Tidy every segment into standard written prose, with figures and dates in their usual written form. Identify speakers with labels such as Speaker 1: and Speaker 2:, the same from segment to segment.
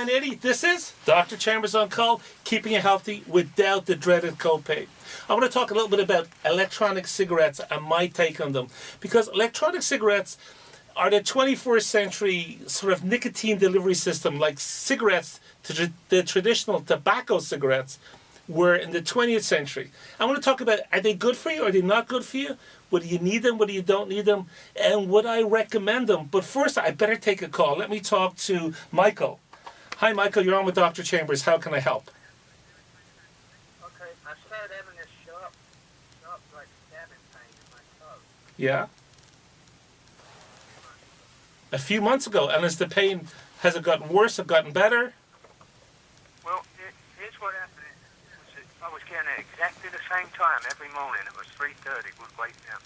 Speaker 1: 980. This is Dr. Chambers on Call, keeping you healthy without the dreaded copay. I want to talk a little bit about electronic cigarettes and my take on them, because electronic cigarettes are the 21st century sort of nicotine delivery system, like cigarettes to the traditional tobacco cigarettes were in the 20th century. I want to talk about, are they good for you? Are they not good for you? Whether you need them, whether you don't need them, and would I recommend them? But first, I better take a call. Let me talk to Michael. Hi, Michael. You're on with Dr. Chambers. How can I help?
Speaker 2: Okay, I started having this sharp, like stabbing pain in my toe.
Speaker 1: Yeah? A few months ago. And has the pain, has it gotten worse or gotten better?
Speaker 2: Well, here's what happened. I was getting it exactly the same time every morning. It was 3:30 would wake me up.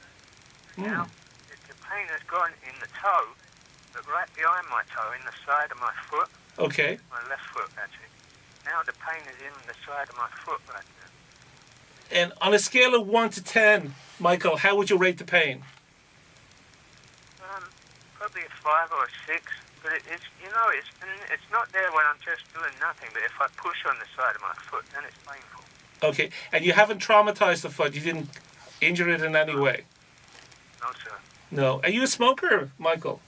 Speaker 2: Now, the pain has gone in the toe, but right behind my toe, in the side of my foot.
Speaker 1: Okay.
Speaker 2: My left foot, actually. Now the pain is in the side of my foot right now.
Speaker 1: And on a scale of 1 to 10, Michael, how would you rate the pain?
Speaker 2: Probably a 5 or a 6. But it's not there when I'm just doing nothing. But if I push on the side of my foot, then it's painful.
Speaker 1: Okay, and you haven't traumatized the foot? You didn't injure it in any way?
Speaker 2: No, sir.
Speaker 1: No. Are you a smoker, Michael?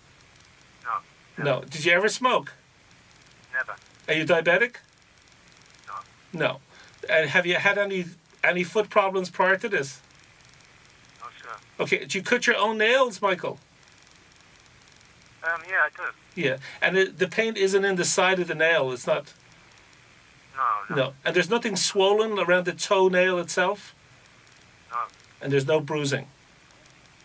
Speaker 2: No.
Speaker 1: No. Did you ever smoke?
Speaker 2: Never.
Speaker 1: Are you diabetic?
Speaker 2: No.
Speaker 1: No. And have you had any foot problems prior to this?
Speaker 2: No, sir.
Speaker 1: Okay, did you cut your own nails, Michael?
Speaker 2: Yeah, I do.
Speaker 1: Yeah, and the pain isn't in the side of the nail, it's not?
Speaker 2: No.
Speaker 1: And there's nothing swollen around the toenail itself?
Speaker 2: No.
Speaker 1: And there's no bruising?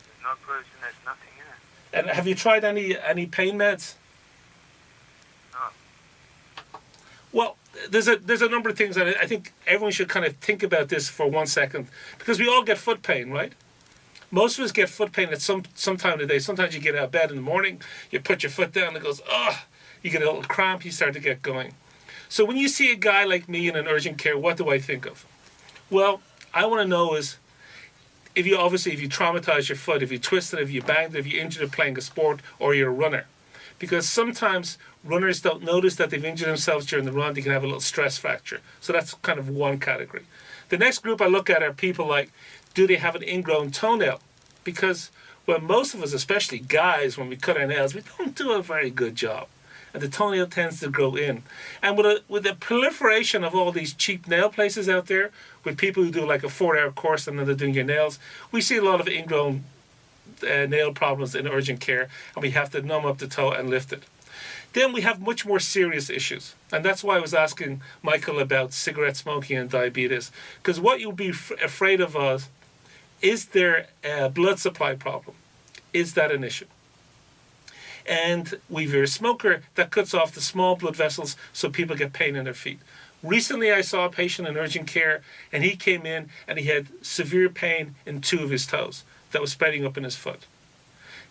Speaker 2: There's no bruising, there's nothing in it.
Speaker 1: And have you tried any pain meds?
Speaker 2: No.
Speaker 1: Well, there's a number of things, and I think everyone should kind of think about this for 1 second, because we all get foot pain, right? Most of us get foot pain at some time of the day. Sometimes you get out of bed in the morning, you put your foot down, it goes, ugh, you get a little cramp, you start to get going. So when you see a guy like me in an urgent care, what do I think of? Well, I want to know is, if you traumatize your foot, if you twist it, if you banged it, if you injured it playing a sport, or you're a runner. Because sometimes runners don't notice that they've injured themselves during the run, they can have a little stress fracture. So that's kind of one category. The next group I look at are people like, do they have an ingrown toenail? Because, well, most of us, especially guys, when we cut our nails, we don't do a very good job. And the toenail tends to grow in. And with the proliferation of all these cheap nail places out there, with people who do like a 4-hour course and then they're doing your nails, we see a lot of ingrown nail problems in urgent care, and we have to numb up the toe and lift it. Then we have much more serious issues. And that's why I was asking Michael about cigarette smoking and diabetes. Because what you'll be afraid of is there a blood supply problem? Is that an issue? And we've a smoker that cuts off the small blood vessels so people get pain in their feet. Recently I saw a patient in urgent care, and he came in and he had severe pain in 2 of his toes that was spreading up in his foot.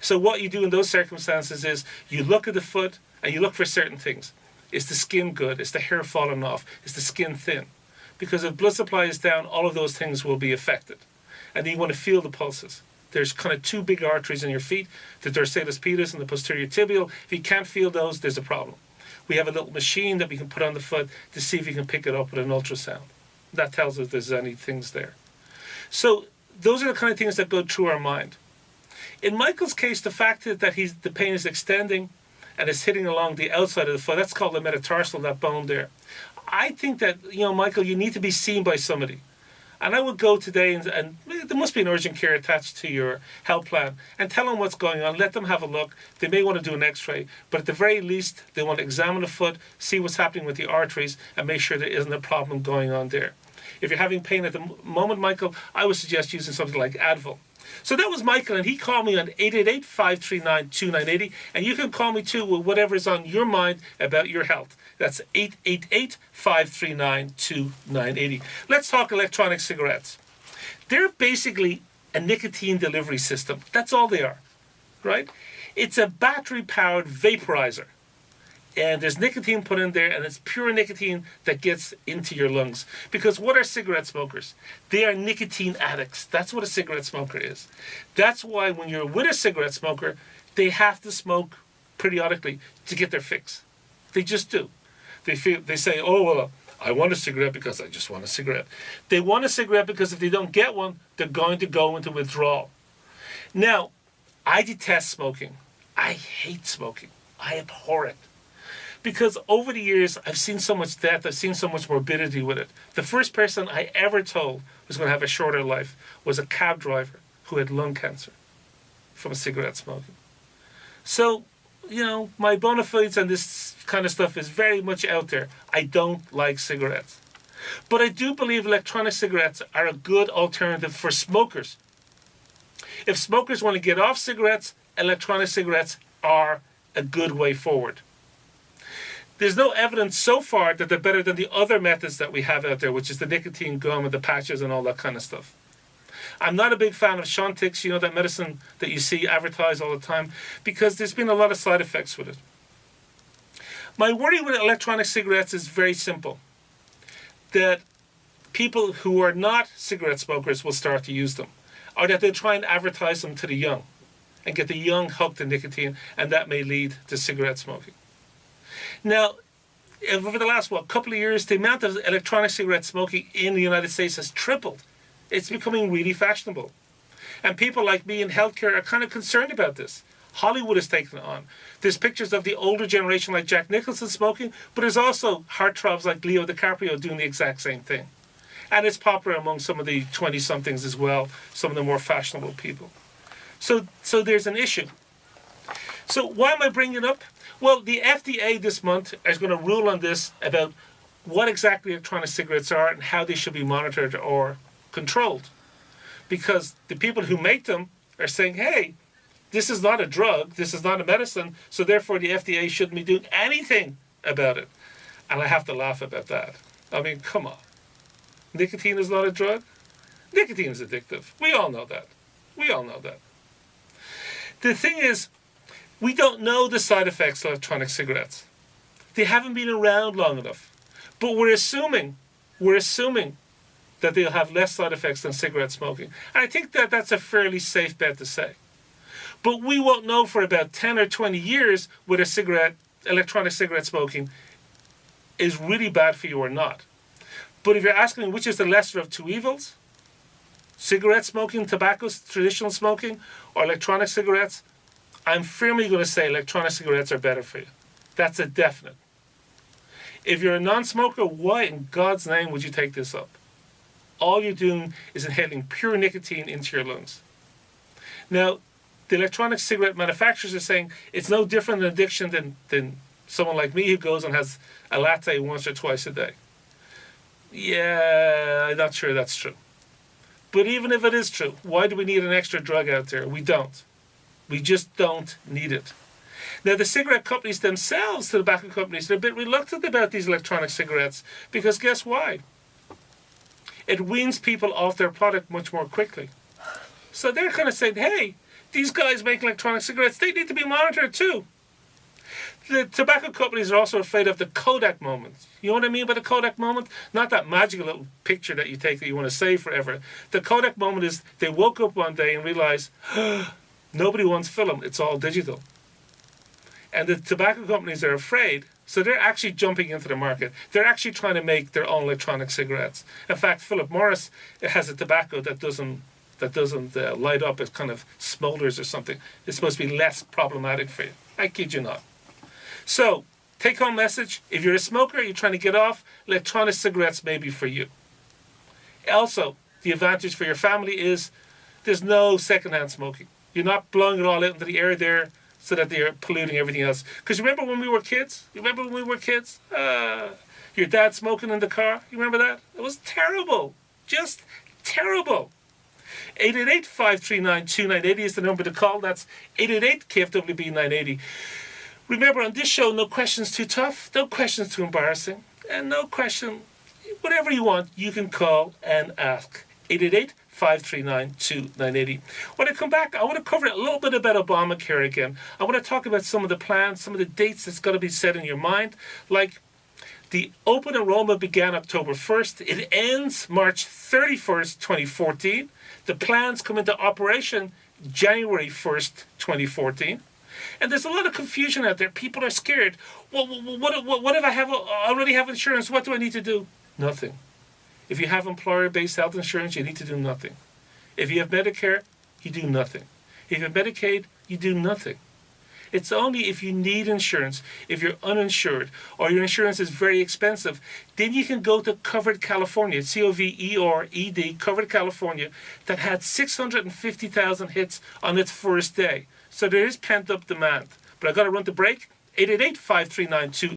Speaker 1: So what you do in those circumstances is you look at the foot and you look for certain things. Is the skin good? Is the hair falling off? Is the skin thin? Because if blood supply is down, all of those things will be affected. And you want to feel the pulses. There's kind of 2 big arteries in your feet, the dorsalis pedis and the posterior tibial. If you can't feel those, there's a problem. We have a little machine that we can put on the foot to see if we can pick it up with an ultrasound. That tells us if there's any things there. So those are the kind of things that go through our mind. In Michael's case, the fact that the pain is extending and it's hitting along the outside of the foot, that's called the metatarsal, that bone there. I think that, Michael, you need to be seen by somebody. And I would go today, and there must be an urgent care attached to your health plan, and tell them what's going on. Let them have a look. They may want to do an x-ray, but at the very least, they want to examine the foot, see what's happening with the arteries, and make sure there isn't a problem going on there. If you're having pain at the moment, Michael, I would suggest using something like Advil. So that was Michael, and he called me on 888-539-2980, and you can call me too with whatever's on your mind about your health. That's 888-539-2980. Let's talk electronic cigarettes. They're basically a nicotine delivery system. That's all they are, right? It's a battery-powered vaporizer. And there's nicotine put in there, and it's pure nicotine that gets into your lungs. Because what are cigarette smokers? They are nicotine addicts. That's what a cigarette smoker is. That's why when you're with a cigarette smoker, they have to smoke periodically to get their fix. They just do. They say, oh, well, I want a cigarette because I just want a cigarette. They want a cigarette because if they don't get one, they're going to go into withdrawal. Now, I detest smoking. I hate smoking. I abhor it. Because over the years, I've seen so much death, I've seen so much morbidity with it. The first person I ever told was going to have a shorter life was a cab driver who had lung cancer from cigarette smoking. So, my bona fides on this kind of stuff is very much out there. I don't like cigarettes. But I do believe electronic cigarettes are a good alternative for smokers. If smokers want to get off cigarettes, electronic cigarettes are a good way forward. There's no evidence so far that they're better than the other methods that we have out there, which is the nicotine gum and the patches and all that kind of stuff. I'm not a big fan of Shantix, that medicine that you see advertised all the time, because there's been a lot of side effects with it. My worry with electronic cigarettes is very simple. That people who are not cigarette smokers will start to use them, or that they'll try and advertise them to the young and get the young hooked to nicotine, and that may lead to cigarette smoking. Now, over the last, couple of years, the amount of electronic cigarette smoking in the United States has tripled. It's becoming really fashionable. And people like me in healthcare are kind of concerned about this. Hollywood has taken it on. There's pictures of the older generation like Jack Nicholson smoking, but there's also heartthrobs like Leo DiCaprio doing the exact same thing. And it's popular among some of the 20-somethings as well, some of the more fashionable people. So there's an issue. So why am I bringing it up? Well, the FDA this month is going to rule on this about what exactly electronic cigarettes are and how they should be monitored or controlled. Because the people who make them are saying, hey, this is not a drug, this is not a medicine, so therefore the FDA shouldn't be doing anything about it. And I have to laugh about that. I mean, come on. Nicotine is not a drug? Nicotine is addictive. We all know that. We all know that. The thing is, we don't know the side effects of electronic cigarettes. They haven't been around long enough. But we're assuming that they'll have less side effects than cigarette smoking. And I think that that's a fairly safe bet to say. But we won't know for about 10 or 20 years whether electronic cigarette smoking is really bad for you or not. But if you're asking me which is the lesser of two evils, cigarette smoking, tobacco, traditional smoking, or electronic cigarettes, I'm firmly going to say electronic cigarettes are better for you. That's a definite. If you're a non-smoker, why in God's name would you take this up? All you're doing is inhaling pure nicotine into your lungs. Now, the electronic cigarette manufacturers are saying it's no different an addiction than someone like me who goes and has a latte once or twice a day. Yeah, I'm not sure that's true. But even if it is true, why do we need an extra drug out there? We don't. We just don't need it. Now, the cigarette companies themselves, the tobacco companies, they're a bit reluctant about these electronic cigarettes because guess why? It weans people off their product much more quickly. So they're kind of saying, hey, these guys make electronic cigarettes, they need to be monitored too. The tobacco companies are also afraid of the Kodak moment. You know what I mean by the Kodak moment? Not that magical little picture that you take that you want to save forever. The Kodak moment is they woke up one day and realized, nobody wants film, it's all digital. And the tobacco companies are afraid, so they're actually jumping into the market. They're actually trying to make their own electronic cigarettes. In fact, Philip Morris has a tobacco that doesn't light up, it kind of smolders or something. It's supposed to be less problematic for you. I kid you not. So, take-home message, if you're a smoker, you're trying to get off, electronic cigarettes may be for you. Also, the advantage for your family is there's no secondhand smoking. You're not blowing it all out into the air there so that they're polluting everything else. Because remember when we were kids? Your dad smoking in the car? You remember that? It was terrible. Just terrible. 888-539-2980 is the number to call. That's 888-KFWB-980. Remember, on this show, no questions too tough, no questions too embarrassing, and no question, whatever you want, you can call and ask. 888-539-2980. When I come back, I want to cover a little bit about Obamacare again. I want to talk about some of the plans, some of the dates that's got to be set in your mind, like the open enrollment began October 1st. It ends March 31st, 2014. The plans come into operation January 1st, 2014. And there's a lot of confusion out there. People are scared. Well, what if I already have insurance? What do I need to do? Nothing. If you have employer-based health insurance, you need to do nothing. If you have Medicare, you do nothing. If you have Medicaid, you do nothing. It's only if you need insurance, if you're uninsured, or your insurance is very expensive, then you can go to Covered California, COVERED, Covered California, that had 650,000 hits on its first day. So there is pent-up demand. But I've got to run the break. 888-5392.